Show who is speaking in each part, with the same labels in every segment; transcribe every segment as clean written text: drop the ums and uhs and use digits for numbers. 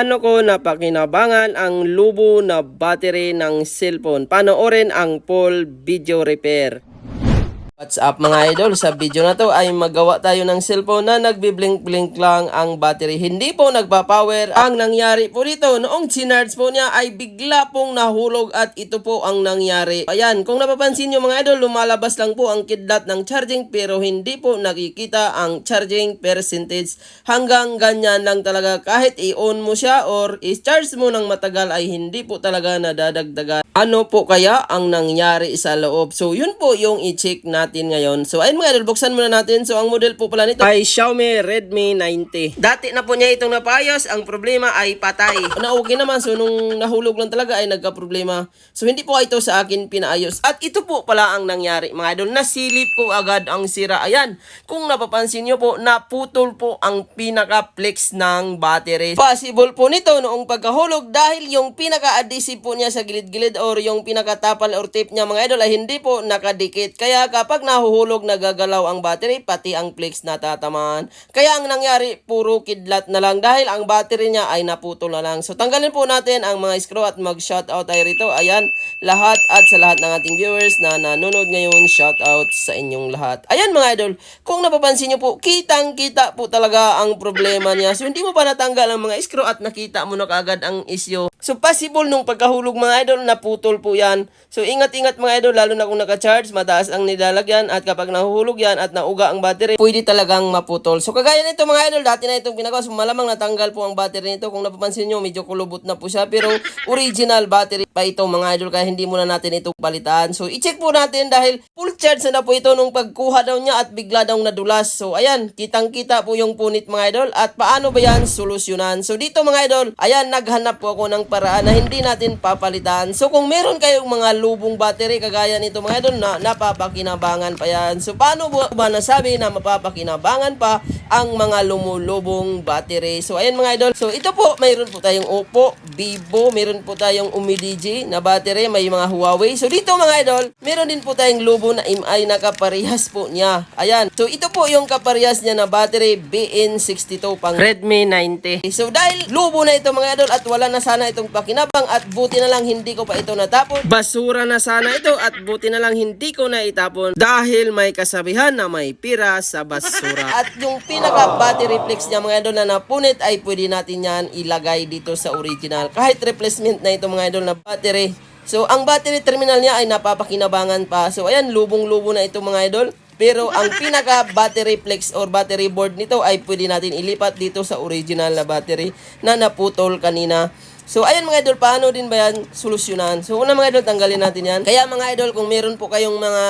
Speaker 1: Paano ko napakinabangan ang lubo na battery ng cellphone? Panoorin ang full video repair. What's up mga idol? Sa video na to ay magawa tayo ng cellphone na nagbiblink-blink lang ang battery. Hindi po nagpa-power. Ang nangyari po dito, noong sinarge po niya ay bigla pong nahulog at ito po ang nangyari. Ayan, kung napapansin nyo mga idol, lumalabas lang po ang kidlat ng charging pero hindi po nakikita ang charging percentage. Hanggang ganyan lang talaga, kahit i-on mo siya or i-charge mo ng matagal ay hindi po talaga nadadagdagan. Ano po kaya ang nangyari sa loob? So yun po yung i-check natin ngayon. So ayun mga idol, buksan muna natin. So ang model po pala nito ay Xiaomi Redmi 90. Dati na po niya itong napayos. Ang problema ay patay. Na okay naman. So nung nahulog lang talaga ay nagka-problema. So hindi po ito sa akin pinaayos. At ito po pala ang nangyari mga idol. Nasilip ko agad ang sira. Ayan. Kung napapansin nyo po, naputol po ang pinaka-flex ng battery. Possible po nito noong pagkahulog dahil yung pinaka-adhesive po niya sa gilid-gilid or yung pinaka-tapal or tape niya mga idol ay hindi po nakadikit. Kaya kapag nahuhulog, nagagalaw ang battery, pati ang flex natatamaan. Kaya ang nangyari, puro kidlat na lang dahil ang battery niya ay naputol na lang. So tanggalin po natin ang mga screw at mag-shoutout tayo rito. Ayan, lahat at sa lahat ng ating viewers na nanonood ngayon, shoutout sa inyong lahat. Ayan mga idol, kung napapansin nyo po, kitang-kita po talaga ang problema niya. So hindi mo pa natanggal ang mga screw at nakita mo na kaagad ang issue. So possible nung pagkahulog mga idol, naputol po yan. So ingat-ingat mga idol, lalo na kung naka-charge, mataas ang nilalagyan at kapag nahuhulog yan at nauga ang battery, pwede talagang maputol. So kagaya nito mga idol, dati na itong pinagawa, so malamang natanggal po ang battery nito. Kung napapansin nyo, medyo kulubot na po siya, pero original battery pa ito mga idol, kaya hindi muna natin itong palitan. So i-check po natin dahil full charge na po ito nung pagkuha daw niya at bigla daw nadulas. So ayan, kitang-kita po yung punit mga idol. At paano ba yan solusyonan? So dito mga idol, ayan, naghanap po ako ng paraan na hindi natin papalitan. So kung meron kayong mga lubong battery kagaya nito mga idol na napapakinabangan pa yan. So paano ba nasabi na mapapakinabangan pa ang mga lumulubong battery? So ayan mga idol. So ito po, mayroon po tayong Oppo, Vivo, mayroon po tayong Umidigi na battery, may mga Huawei. So dito mga idol, meron din po tayong lubo na MI na kaparehas po niya. Ayan. So ito po yung kaparehas niya na battery BN62 pang Redmi 90. So dahil lubo na ito mga idol at wala na sana itong pakinabang at buti na lang hindi ko pa ito natapon. Basura na sana ito at buti na lang hindi ko na itapon dahil may kasabihan na may pira sa basura. At yung pinaka battery flex niya mga idol na napunit ay pwede natin yan ilagay dito sa original. Kahit replacement na ito mga idol na battery. So ang battery terminal niya ay napapakinabangan pa. So ayan, lubong-lubo na ito mga idol. Pero ang pinaka battery flex or battery board nito ay pwede natin ilipat dito sa original na battery na naputol kanina. So ayan mga idol, paano din ba yan solusyonan? So una mga idol, tanggalin natin yan. Kaya mga idol, kung meron po kayong mga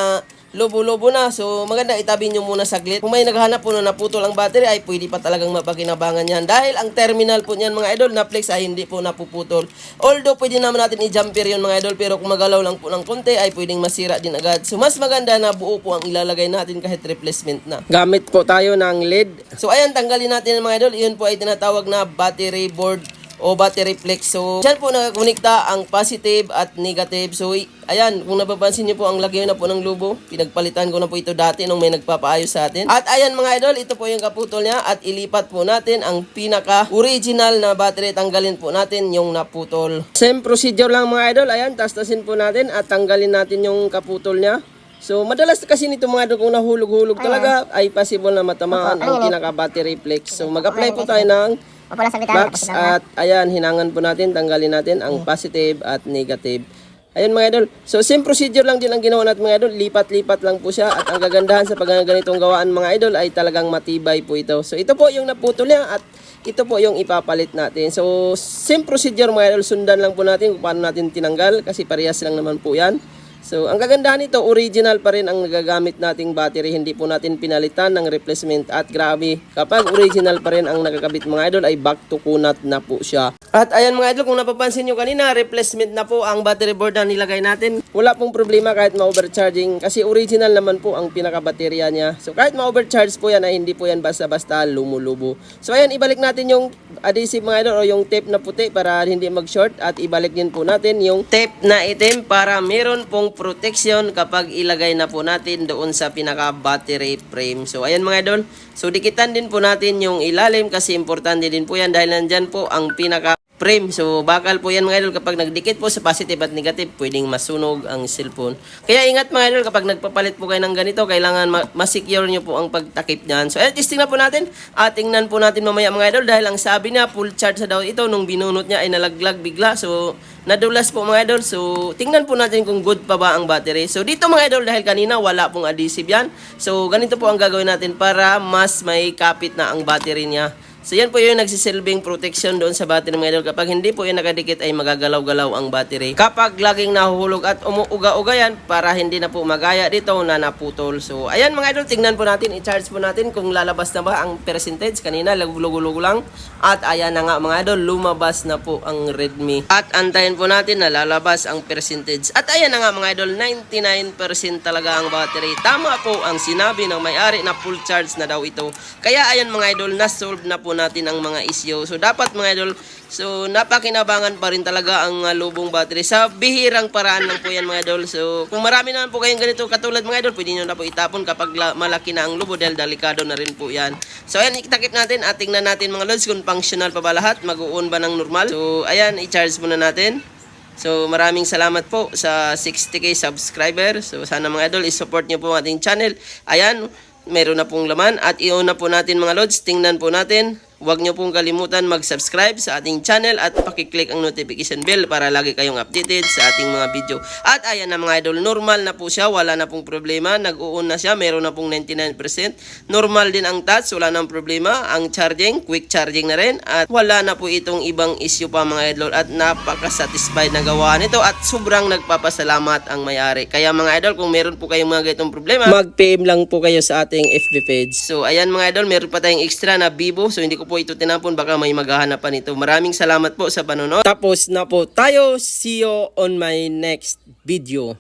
Speaker 1: lobo-lobo na, so maganda itabi nyo muna saglit. Kung may naghahanap po na naputol ang battery ay pwede pa talagang mapakinabangan yan. Dahil ang terminal po niyan mga idol na flex ay hindi po napuputol. Although pwede naman natin i-jumper yun mga idol, pero kung magalaw lang po ng konti ay pwedeng masira din agad. So mas maganda na buo po ang ilalagay natin kahit replacement na. Gamit po tayo ng LED. So ayan, tanggalin natin mga idol. Iyon po ay tinatawag na battery board o battery flex. So, dyan po nakakonekta ang positive at negative. So, ayan, kung napapansin nyo po ang laki na po ng lubo, pinagpalitan ko na po ito dati nung may nagpapaayos sa atin. At ayan mga idol, ito po yung kaputol niya at ilipat po natin ang pinaka original na battery. Tanggalin po natin yung naputol. Same procedure lang mga idol. Ayan, tastasin po natin at tanggalin natin yung kaputol niya. So, madalas kasi nito mga idol, kung nahulog-hulog talaga, ay possible na matamaan ang pinaka battery flex. So, mag-apply po tayo ng Max at ayan, hinangan po natin, tanggalin natin ang positive at negative. Ayun mga idol. So same procedure lang din ang ginawa natin mga idol. Lipat-lipat lang po siya at ang gagandahan sa pagganitong gawaan mga idol ay talagang matibay po ito. So ito po yung naputol niya at ito po yung ipapalit natin. So same procedure mga idol, sundan lang po natin kung paano natin tinanggal kasi parehas lang naman po yan. So, ang kagandahan nito, original pa rin ang nagagamit nating battery. Hindi po natin pinalitan ng replacement. At grabe, kapag original pa rin ang nakakabit mga idol, ay back to kunat na po siya. At ayan mga idol, kung napapansin nyo kanina, replacement na po ang battery board na nilagay natin. Wala pong problema kahit ma-overcharging kasi original naman po ang pinaka-baterya niya. So, kahit ma-overcharge po yan, ay hindi po yan basta-basta lumulubo. So, ayan, ibalik natin yung adhesive mga idol o yung tape na puti para hindi mag-short. At ibalik din po natin yung tape na itim para meron pong pong protection kapag ilagay na po natin doon sa pinaka battery frame. So ayan mga idol, so dikitan din po natin yung ilalim kasi importante din po yan dahil nandyan po ang pinaka frame. So bakal po yan mga idol, kapag nagdikit po sa positive at negative, pwedeng masunog ang cellphone. Kaya ingat mga idol, kapag nagpapalit po kayo ng ganito, kailangan masecure nyo po ang pagtakip nyan. So ayan, testing na po natin. Tingnan po natin mamaya mga idol, dahil ang sabi niya full charge na daw ito, nung binunot niya ay nalaglag bigla. So nadulas po mga idol. So tingnan po natin kung good pa ba ang battery. So dito mga idol, dahil kanina wala pong adhesive yan, so ganito po ang gagawin natin para mas may kapit na ang battery niya. So yan po yung nagsisilbing protection doon sa battery mga idol. Kapag hindi po yung nakadikit ay magagalaw-galaw ang battery. Kapag laging nahuhulog at umuuga-uga yan, para hindi na po magaya dito na naputol. So ayan mga idol, tingnan po natin, i-charge po natin kung lalabas na ba ang percentage. Kanina lugo-lugo lang. At ayan na nga mga idol, lumabas na po ang Redmi. At antayin po natin na lalabas ang percentage. At ayan na nga mga idol, 99% talaga ang battery. Tama po ang sinabi ng may-ari na full charge na daw ito. Kaya ayan mga idol, na-solve na po natin ang mga issue. So dapat mga idol, so napakinabangan pa rin talaga ang lubong battery. Sa bihirang paraan lang po yan mga idol. So kung marami naman po kayong ganito katulad mga idol, pwede nyo na po itapon kapag malaki na ang lubo dahil delikado na rin po yan. So ayan, itakip natin at tingnan natin mga lods kung functional pa ba lahat, mag-on ba ng normal. So ayan, i-charge muna natin. So maraming salamat po sa 60k subscriber. So sana mga idol, i-support nyo po ang ating channel. Ayan, meron na pong laman at i-on na po natin mga lods. Tingnan po natin. Huwag nyo pong kalimutan mag-subscribe sa ating channel at pakiclick ang notification bell para lagi kayong updated sa ating mga video. At ayan na mga idol, normal na po siya, wala na pong problema, nag-uon na siya, meron na pong 99%. Normal din ang touch, wala nang problema. Ang charging, quick charging na rin at wala na po itong ibang issue pa mga idol at napaka-satisfied na gawa nito at sobrang nagpapasalamat ang may-ari. Kaya mga idol, kung meron po kayong mga ganitong problema, mag-PM lang po kayo sa ating FB page. So ayan mga idol, meron pa tayong extra na Vivo, so hindi ko po ito tinapon, baka may maghahanap pa nito. Maraming salamat po sa panonood. Tapos na po tayo. See you on my next video.